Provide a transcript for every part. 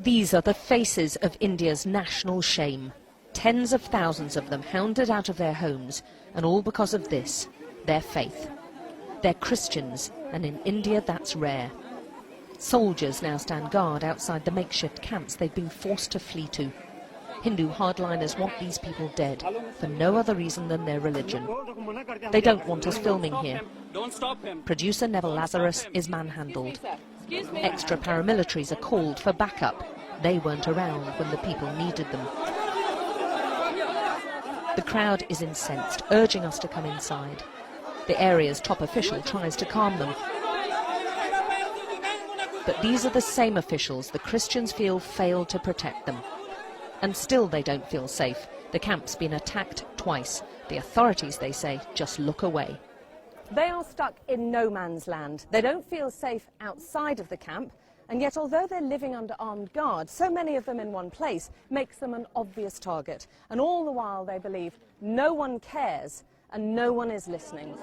These are the faces of India's national shame. Tens of thousands of them hounded out of their homes, and all because of this, their faith. They're Christians, and in India that's rare. Soldiers now stand guard outside the makeshift camps they've been forced to flee to. Hindu hardliners want these people dead, for no other reason than their religion. They don't want us filming here. Producer Neville Lazarus is manhandled. Extra paramilitaries are called for backup. They weren't around when the people needed them. The crowd is incensed, urging us to come inside. The area's top official tries to calm them. But these are the same officials the Christians feel failed to protect them. And still they don't feel safe. The camp's been attacked twice. The authorities, they say, just look away. They are stuck in no man's land. They don't feel safe outside of the camp, and yet although they're living under armed guard, so many of them in one place makes them an obvious target. And all the while they believe no one cares and no one is listening.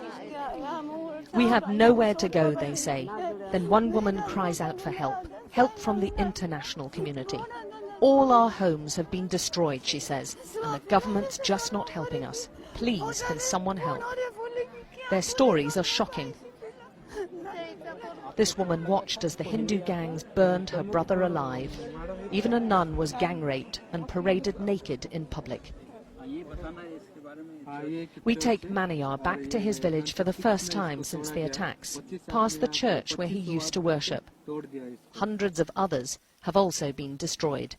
We have nowhere to go, they say. Then one woman cries out for help, help from the international community. All our homes have been destroyed, she says, and the government's just not helping us. Please, can someone help? Their stories are shocking. This woman watched as the Hindu gangs burned her brother alive. Even a nun was gang raped and paraded naked in public. We take Maniyar back to his village for the first time since the attacks, past the church where he used to worship. Hundreds of others have also been destroyed.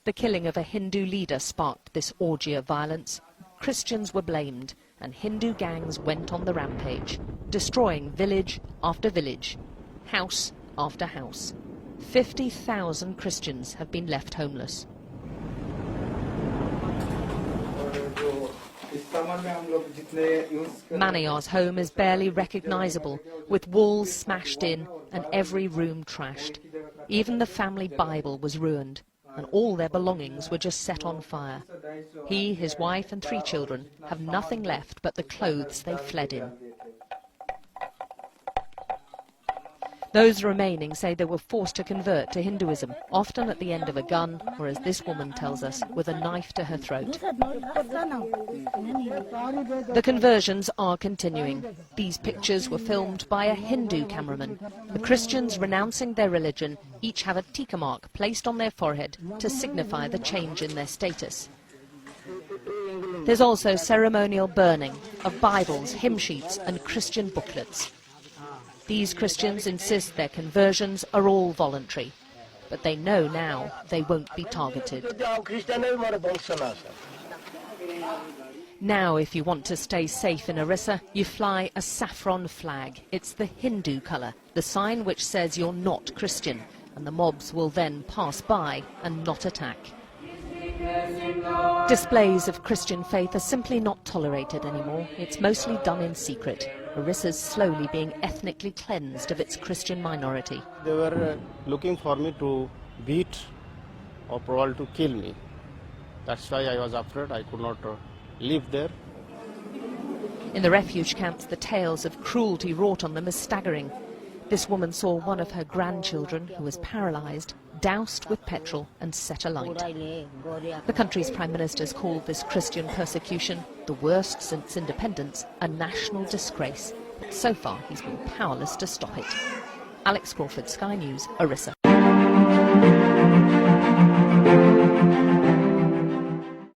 The killing of a Hindu leader sparked this orgy of violence. Christians were blamed, and Hindu gangs went on the rampage, destroying village after village, house after house. 50,000 Christians have been left homeless. Maniyar's home is barely recognizable, with walls smashed in and every room trashed. Even the family Bible was ruined, and all their belongings were just set on fire. He, his wife and 3 children have nothing left but the clothes they fled in. Those remaining say they were forced to convert to Hinduism, often at the end of a gun, or as this woman tells us, with a knife to her throat. The conversions are continuing. These pictures were filmed by a Hindu cameraman. The Christians renouncing their religion each have a tikka mark placed on their forehead to signify the change in their status. There's also ceremonial burning of Bibles, hymn sheets and Christian booklets. These Christians insist their conversions are all voluntary, but they know now they won't be targeted. Now, if you want to stay safe in Orissa, you fly a saffron flag. It's the Hindu colour, the sign which says you're not Christian, and the mobs will then pass by and not attack. Displays of Christian faith are simply not tolerated anymore. It's mostly done in secret. Orissa's slowly being ethnically cleansed of its Christian minority. They were looking for me to beat or probably to kill me. That's why I was afraid. I could not live there. In the refuge camps, the tales of cruelty wrought on them is staggering. This woman saw one of her grandchildren, who was paralysed, doused with petrol and set alight. The country's Prime Minister's called this Christian persecution, the worst since independence, a national disgrace. But so far he's been powerless to stop it. Alex Crawford, Sky News, Orissa.